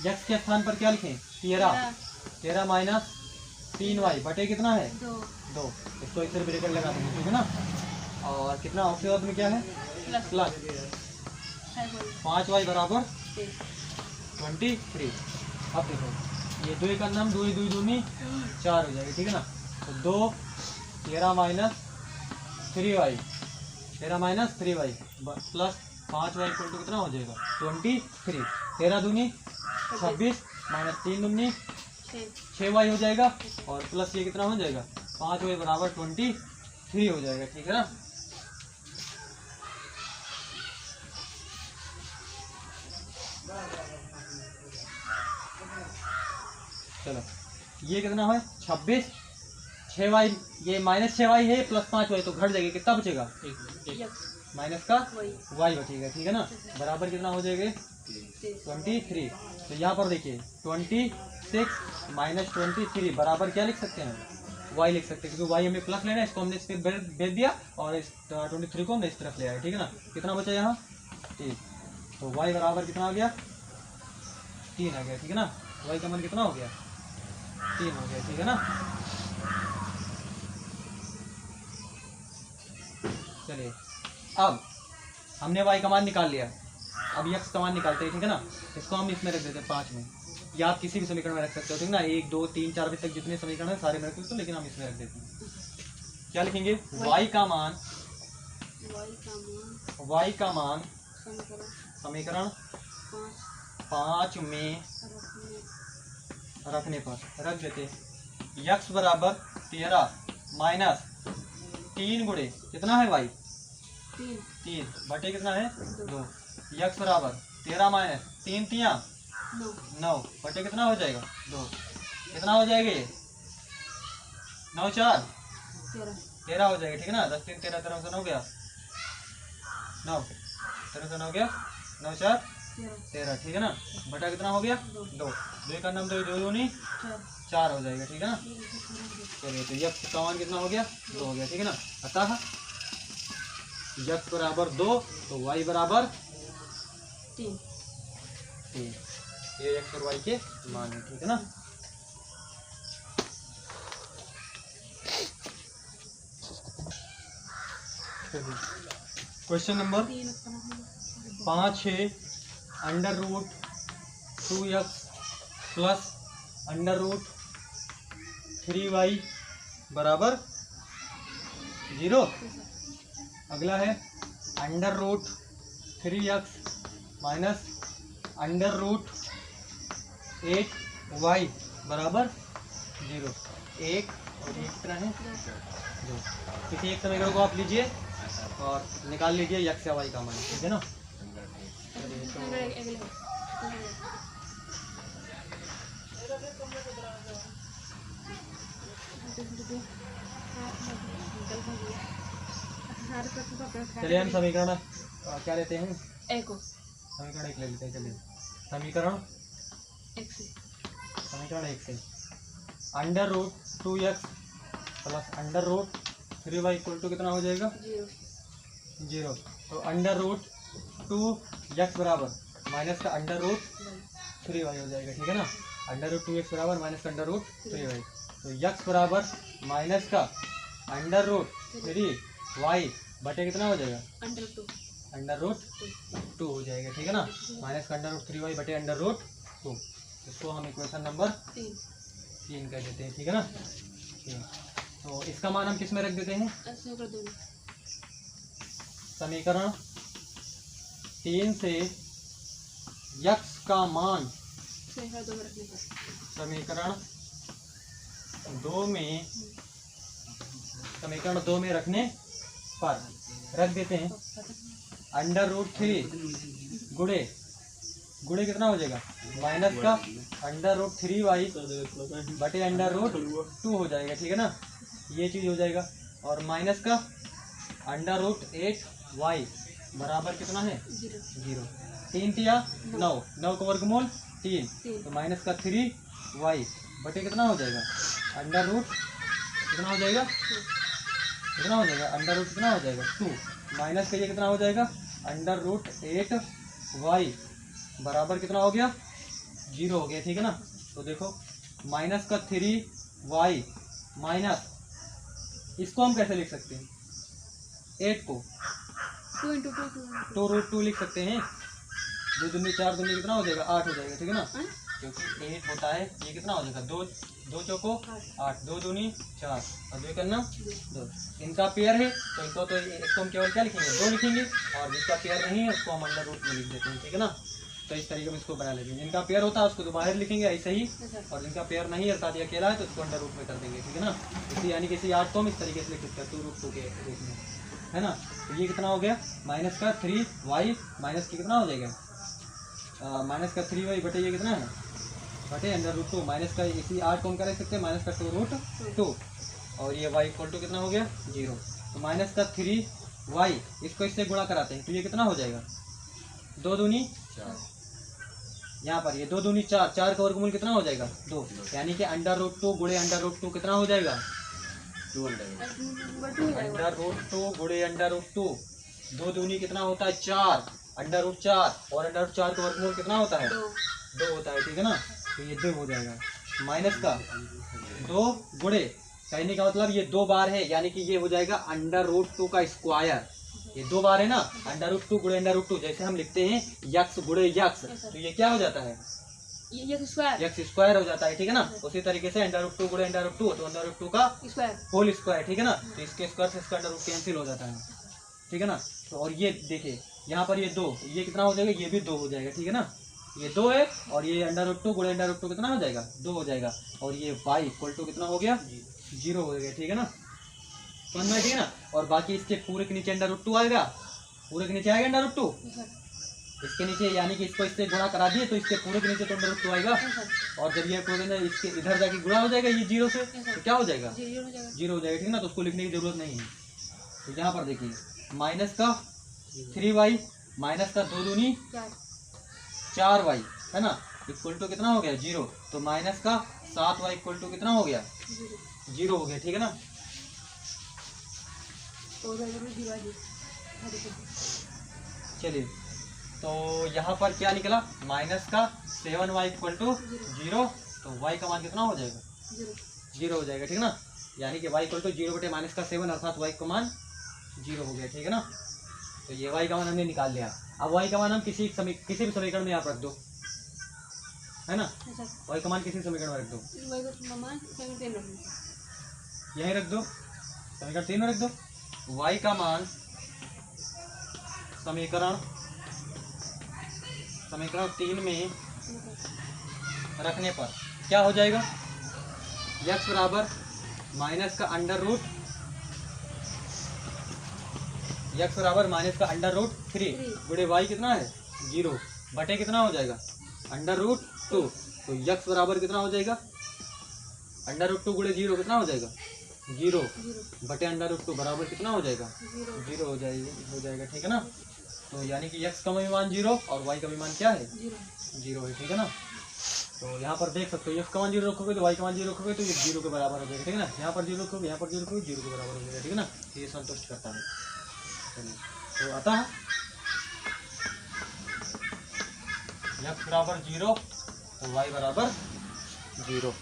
यक्स के स्थान पर क्या लिखें 13 माइनस 3y बटे कितना है 2। इसको इधर ब्रैकेट लगा देंगे, ठीक है ना। और कितना ऑक्सीजन में क्या है प्लस 5y बराबर 23। अब देखो ये 2 का नाम 2 2 दूनी 4 हो जाएगी, ठीक है ना। तो 2 13 minus 3y 13 minus 3y plus 5y equal to कितना हो जाएगा 23। 13 दूनी 26 माइनस 3 दूनी 6y हो जाएगा, और प्लस ये कितना हो जाएगा 5y बराबर 23 हो जाएगा, ठीक है ना। चलो ये कितना है 26, 6y ये माइनस 6y है प्लस 5y तो घट जाएगा, कितना बचेगा माइनस का y बचेगा, ठीक है ना। बराबर कितना हो जाएगा 23। तो यहाँ पर देखिए 26 माइनस 23 बराबर क्या लिख सकते हैं y लिख सकते हैं, क्योंकि y हमें प्लस लेना है, इसको हमने इस पर भेज दिया और इस 23 को हमने इस तरफ ले आया, ठीक है ना। कितना बचा यहाँ 3, तो y बराबर कितना आ गया 3 आ गया, ठीक है ना। y का मान कितना हो गया 3 हो गया, ठीक है ना। चलिए अब हमने y का मान निकाल लिया, अब x का मान निकालते हैं, ठीक है ना। इसको हम इसमें रख देते हैं 5 में, या आप किसी भी समीकरण में रख सकते हो, ठीक है ना। 1 2 3 4 बजे तक जितने समीकरण है सारे में रख सकते हो, लेकिन हम इसमें रख देते हैं। क्या लिखेंगे y का मान समीकरण 5 में रखने पर रख देते x बराबर 13 माइनस 3 गुणे कितना है y 3 बटे कितना है 2। x बराबर 13 माइनस 3 3 9 बटे कितना हो जाएगा 2। कितना हो जाएगा ये 9 4 13 हो जाएगा, ठीक है ना। 10 3 13 13 से 9 गया 9 13 से 9 गया 9 4 13, ठीक है ना। बटा कितना हो गया 2 का नाम 2 2 नहीं 4 हो जाएगा, ठीक है ना। चलिए तो यक्स का मान कितना हो गया 2 हो गया, ठीक है ना। अतः यक्स बराबर 2 तो y बराबर 3। ये x और y के मान है, ठीक है ना। क्वेश्चन नंबर 5 है under root 2x plus under root 3y बराबर 0। अगला है under root 3x minus under root 8y बराबर 0। 1 और 1 तरह है 2। किसी एक समीकरण को आप लीजिए और निकाल लीजिए x या y का मान, ठीक है ना। चलिए हम समीकरण क्या लेते हैं ए को समीकरण 1 ले लेते हैं। चलिए समीकरण एक से समीकरण 1 से under root 2x plus under root 3y equal to कितना हो जाएगा? 0। तो अंडर रूट 2x बराबर माइनस का अंडर रूट 3y हो जाएगा, ठीक है ना। अंडर रूट 2x बराबर माइनस का अंडर रूट 3y। तो x बराबर माइनस का अंडर रूट 3y बटे कितना हो जाएगा? अंडर रूट 2 हो जाएगा, ठीक है ना। माइनस का अंडर रूट 3y बटे अंडर रूट 2। इसको हम इक्वेशन नंबर 3 कर देते हैं, ठीक है ना। तो इसका मान हम किस में रख देते हैं? समीकरण 3 से x का मान समीकरण 2 में रखने पर रख देते हैं। अंडर रूट 3 गुणे कितना हो जाएगा? माइनस का अंडर रूट 3y बटे अंडर रूट 2 हो जाएगा, ठीक है ना। ये चीज़ हो जाएगा। और माइनस का अंडर रूट 8y बराबर कितना है? 0। 3 तिया 9 का वर्गमूल 3। तो माइनस का 3y बटे कितना हो जाएगा? अंडर रूट कितना हो जाएगा? अंडर रूट कितना हो जाएगा? 2। माइनस का ये कितना हो जाएगा? अंडर रूट 8y बराबर कितना हो गया? 0 हो गया, ठीक है ना। तो देखो माइनस का 3y माइनस इसको हम कैसे लिख सकते हैं? 8 को 2 रूट 2 लिख सकते हैं। 2 दूनी 4 दूनी कितना हो जाएगा? 8 हो जाएगा, ठीक है ना। क्योंकि 8 होता है, ये कितना हो जाएगा? 2 चौको 8, 2 दूनी 4 और 2 करना 2। इनका पेयर है तो इसको हम केवल क्या लिखेंगे? 2 लिखेंगे। और जिसका पेयर नहीं है उसको हम अंडर रूट में लिख देते हैं, ठीक है ना। तो इस तरीके में इसको बना लेंगे। जिनका पेयर होता है उसको तो बाहर लिखेंगे ऐसे ही, और जिनका पेयर नहीं है अर्थात ये अकेला है तो उसको अंडर रूट में कर देंगे, ठीक है ना। इसी यानी कि इसी 8 को हम इस तरीके से लिख सकते हैं 2 रूट 2 के रूप में, है ना। तो ये कितना हो गया? माइनस का 3y माइनस की कितना हो जाएगा? माइनस का 3y बटे ये कितना है? बटे अंडर रूट 2। माइनस का इसी 8 को हम कर सकते हैं माइनस का 2 रूट 2। और ये y इक्वल टू कितना हो गया? 0। तो माइनस का 3y इसको इससे गुणा कराते हैं तो ये कितना हो जाएगा? 2 दूनी 4। यहाँ पर ये 2 दूनी 4, 4 का वर्गमूल कितना हो जाएगा? 2। यानी कि अंडर रूट 2 गुणे अंडर रूट 2 कितना हो जाएगा? 2 अंडर रूट 2 गुणे अंडर रूट 2। 2 दूनी कितना होता है? 4 अंडर रूट 4 और अंडर रूट 4 का वर्गमूल कितना होता है? 2 होता है, ठीक है ना। तो ये 2 हो जाएगा। माइनस का 2 गुणे, कहने का मतलब ये 2 बार है, यानी कि ये हो जाएगा अंडर रूट 2 का स्क्वायर। ये 2 बार है ना, अंडर रूट 2 गुणे अंडर रूट 2। जैसे हम लिखते हैं यक्स गुणे यक्स, तो ये क्या हो जाता है? यक्स स्क्वायर हो जाता है, ठीक है ना। उसी तरीके से अंडर रूट 2 गुणे अंडर रूट 2 तो अंडर रूट 2 का होल स्क्वायर, ठीक है ना। तो इसके स्क्वायर से इसका अंडर रूट कैंसिल हो जाता है, ठीक है ना। तो और ये देखिए यहाँ पर ये 2, ये कितना हो जाएगा? ये भी 2 हो जाएगा, ठीक है ना। ये 2 है और ये अंडर रूट 2 गुणे अंडर रूट 2 कितना हो जाएगा? 2 हो जाएगा। और ये y इक्वल टू कितना हो गया? 0 हो गया, ठीक है ना। समझ में, ठीक है ना। और बाकी इसके पूरे के नीचे अंडर रूट 2 आएगा, पूरे के नीचे आएगा अंडर रूट 2 इसके नीचे, यानी कि इसको इससे गुणा करा दिए तो इसके पूरे के नीचे तो अंडर रूट 2 आएगा। और जब ये पूरे इसके इधर जाके गुणा हो जाएगा ये 0 से, तो क्या हो जाएगा? 0 हो जाएगा, ठीक है ना। तो उसको लिखने की जरूरत नहीं है। तो यहाँ पर देखिए माइनस का 3y माइनस का 2 दूनी 4y, है ना, इक्वल टू कितना हो गया? 0। तो माइनस का 7y इक्वल टू कितना हो गया? 0 हो गया, ठीक है ना। चलिए तो यहाँ पर क्या निकला? माइनस का 7y इक्वल टू 0। तो y का मान कितना हो जाएगा? 0 हो जाएगा, ठीक है ना। यानी कि y इक्वल टू 0 बटे माइनस का 7 अर्थात y का मान 0 हो गया, ठीक है ना। तो ये y का मान हमने निकाल लिया। अब y का मान हम किसी भी समीकरण में आप रख दो, है ना। y का मान किसी समीकरण में रख दो, यहीं रख दो, समीकरण 3 में रख दो। y का मान समीकरण 3 में रखने पर क्या हो जाएगा? x बराबर माइनस का अंडर रूट, x बराबर माइनस का अंडर रूट 3 गुणे y कितना है? 0 बटे कितना हो जाएगा? Under root 2। तो x बराबर कितना हो जाएगा? अंडर रूट 2 गुणे 0 कितना हो जाएगा? 0 बटे अंडर रूट 2 बराबर कितना हो जाएगा? 0 हो जाएगा, ठीक है ना। तो यानी कि x का भी मान 0 और y का भी मान क्या है, 0। 0 है, ठीक है ना। तो यहाँ पर देख सकते हो x का मान 0 रखोगे तो y का मान 0 रखोगे तो ये 0 के बराबर हो जाएगा, ठीक है ना। यहाँ पर 0 रखोगे, यहाँ पर 0 रखोगे, 0 के बराबर हो जाएगा, ठीक है ना। ये संतुष्ट करता है। चलिए, तो अतः x बराबर 0 तो y बराबर 0।